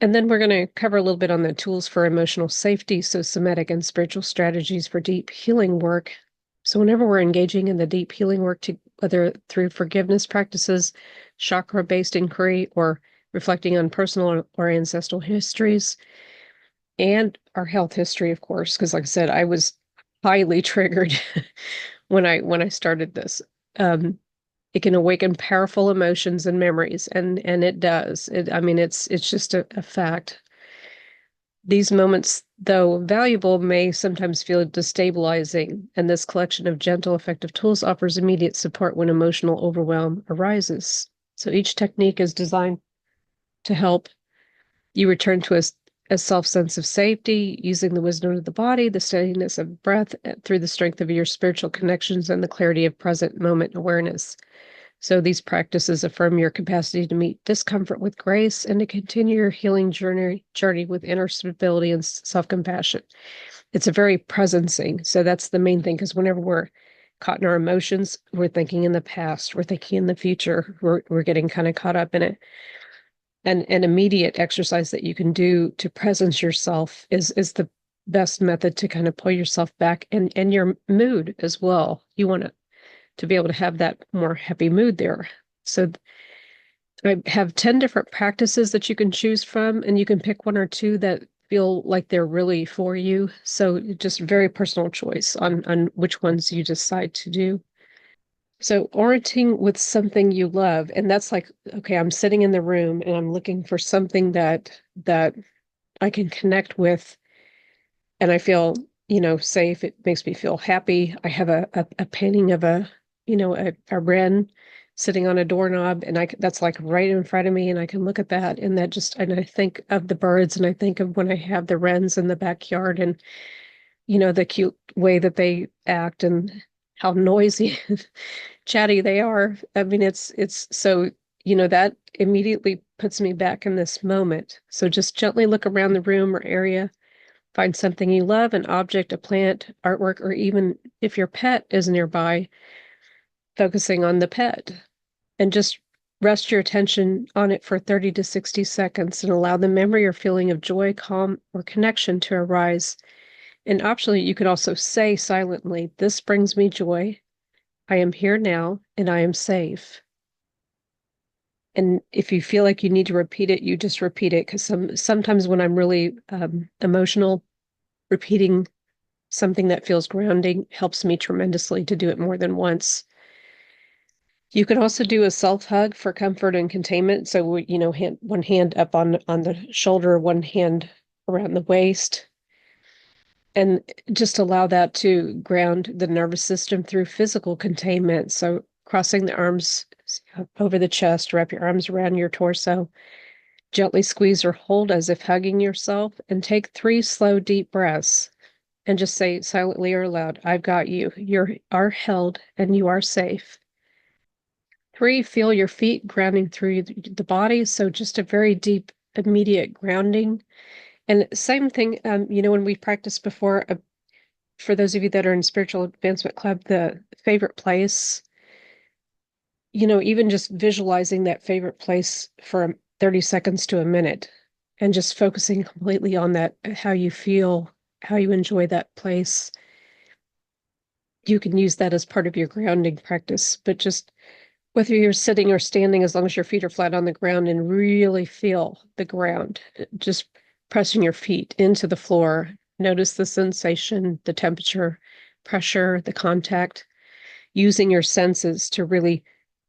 And then we're going to cover a little bit on the tools for emotional safety, so somatic and spiritual strategies for deep healing work. So whenever we're engaging in the deep healing work, whether through forgiveness practices, chakra-based inquiry, or reflecting on personal or ancestral histories, and our health history, of course, because like I said, I was highly triggered when I started this. It can awaken powerful emotions and memories, and it does. I mean, it's just a fact. These moments, though valuable, may sometimes feel destabilizing, and this collection of gentle, effective tools offers immediate support when emotional overwhelm arises. So each technique is designed to help you return to a self sense of safety, using the wisdom of the body, the steadiness of breath, through the strength of your spiritual connections and the clarity of present moment awareness. So these practices affirm your capacity to meet discomfort with grace and to continue your healing journey with inner stability and self-compassion. It's a very presencing. So that's the main thing, because whenever we're caught in our emotions, we're thinking in the past, we're thinking in the future, we're getting kind of caught up in it. And an immediate exercise that you can do to presence yourself is the best method to kind of pull yourself back, and your mood as well. You want to be able to have that more happy mood there. So I have 10 different practices that you can choose from, and you can pick one or two that feel like they're really for you. So just very personal choice on which ones you decide to do. So orienting with something you love, and that's like, okay, I'm sitting in the room and I'm looking for something that I can connect with, and I feel, safe. It makes me feel happy. I have a painting of a wren sitting on a doorknob, and that's like right in front of me, and I can look at that, and and I think of the birds, and I think of when I have the wrens in the backyard, and the cute way that they act and how noisy and chatty they are. I mean, it's so, that immediately puts me back in this moment. So just gently look around the room or area. Find something you love, an object, a plant, artwork, or even if your pet is nearby, focusing on the pet. And just rest your attention on it for 30 to 60 seconds and allow the memory or feeling of joy, calm, or connection to arise. And optionally, you could also say silently, "This brings me joy. I am here now, and I am safe." And if you feel like you need to repeat it, you just repeat it, because sometimes when I'm really emotional, repeating something that feels grounding helps me tremendously to do it more than once. You can also do a self hug for comfort and containment. So, one hand up on the shoulder, one hand around the waist, and just allow that to ground the nervous system through physical containment. So, crossing the arms over the chest, wrap your arms around your torso, gently squeeze or hold as if hugging yourself, and take 3 slow, deep breaths. And just say silently or aloud, "I've got you. You are held and you are safe." 3, feel your feet grounding through the body. So just a very deep, immediate grounding. And same thing, when we practiced before, for those of you that are in Spiritual Advancement Club, the favorite place, even just visualizing that favorite place for 30 seconds to a minute, and just focusing completely on that, how you feel, how you enjoy that place. You can use that as part of your grounding practice, but just whether you're sitting or standing, as long as your feet are flat on the ground, and really feel the ground, just pressing your feet into the floor. Notice the sensation, the temperature, pressure, the contact, using your senses to really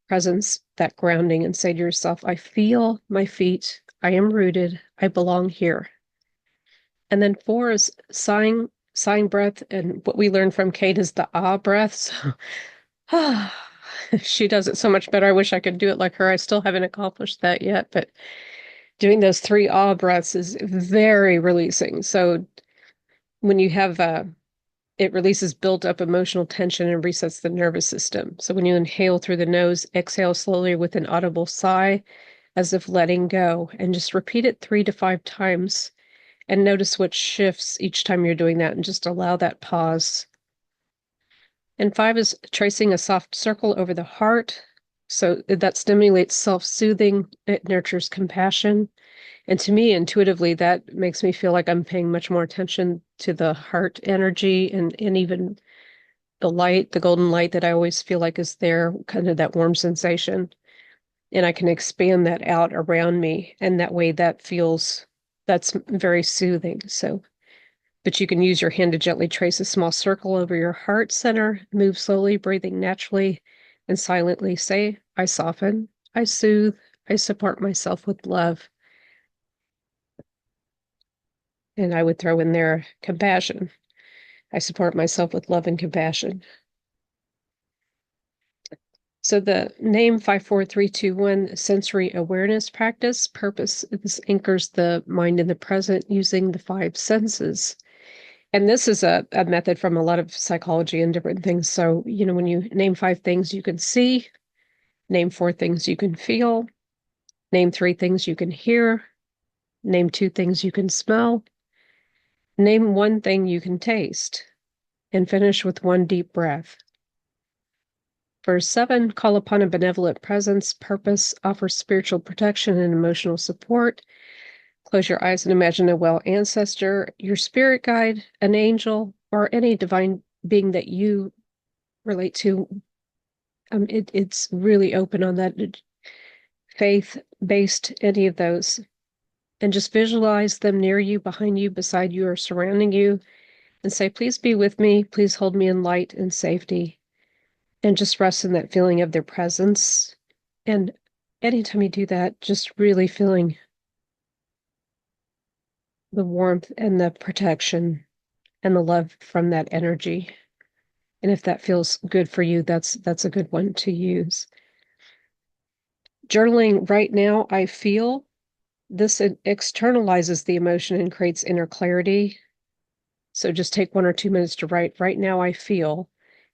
presence that grounding and say to yourself, "I feel my feet. I am rooted. I belong here." And then 4 is sighing breath. And what we learned from Kate is the ah breath. So, she does it so much better. I wish I could do it like her. I still haven't accomplished that yet, but doing those 3 ah breaths is very releasing. So when you have it releases built up emotional tension and resets the nervous system. So when you inhale through the nose, exhale slowly with an audible sigh, as if letting go, and just repeat it 3 to 5 times, and notice what shifts each time you're doing that, and just allow that pause. And 5 is tracing a soft circle over the heart. So that stimulates self-soothing, it nurtures compassion. And to me, intuitively, that makes me feel like I'm paying much more attention to the heart energy and even the light, the golden light that I always feel like is there, kind of that warm sensation. And I can expand that out around me. And that way that's very soothing. So, but you can use your hand to gently trace a small circle over your heart center, move slowly, breathing naturally, and silently say, I soften, I soothe, I support myself with love. And I would throw in there compassion. I support myself with love and compassion. So the name 54321 sensory awareness practice purpose, this anchors the mind in the present using the five senses. And this is a method from a lot of psychology and different things. So, when you name five things you can see, name four things you can feel, name three things you can hear, name two things you can smell, name one thing you can taste, and finish with one deep breath. Verse 7, call upon a benevolent presence, purpose, offer spiritual protection and emotional support. Close your eyes and imagine a well ancestor, your spirit guide, an angel, or any divine being that you relate to. It's really open on that faith-based, any of those. And just visualize them near you, behind you, beside you, or surrounding you, and say, please be with me. Please hold me in light and safety. And just rest in that feeling of their presence. And anytime you do that, just really feeling the warmth and the protection and the love from that energy. And if that feels good for you, that's a good one to use. Journaling right now, I feel this externalizes the emotion and creates inner clarity. So just take 1 or 2 minutes to write, right now I feel,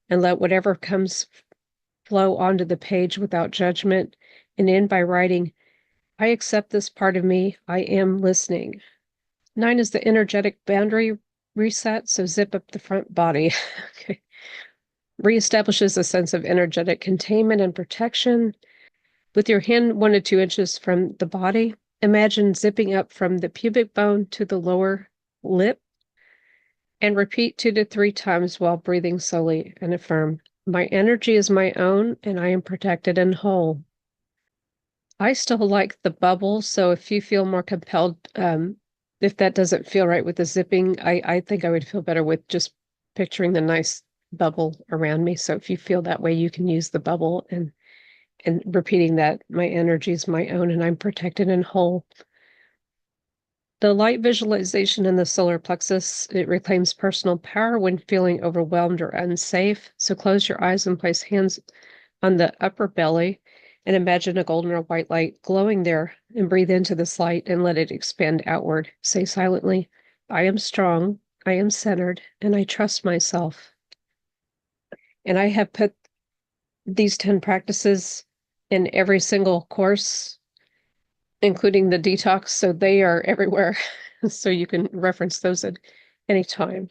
and let whatever comes flow onto the page without judgment, and end by writing, I accept this part of me. I am listening. 9 is the energetic boundary reset. So zip up the front body. Okay. Reestablishes a sense of energetic containment and protection. With your hand 1 to 2 inches from the body, imagine zipping up from the pubic bone to the lower lip, and repeat 2 to 3 times while breathing slowly and affirm, my energy is my own and I am protected and whole. I still like the bubble, so if you feel more compelled, if that doesn't feel right with the zipping, I think I would feel better with just picturing the nice bubble around me. So if you feel that way, you can use the bubble and repeating that my energy is my own and I'm protected and whole. The light visualization in the solar plexus, it reclaims personal power when feeling overwhelmed or unsafe. So close your eyes and place hands on the upper belly and imagine a golden or white light glowing there, and breathe into this light and let it expand outward. Say silently, I am strong, I am centered, and I trust myself. And I have put these 10 practices in every single course, including the detox, so they are everywhere. So you can reference those at any time.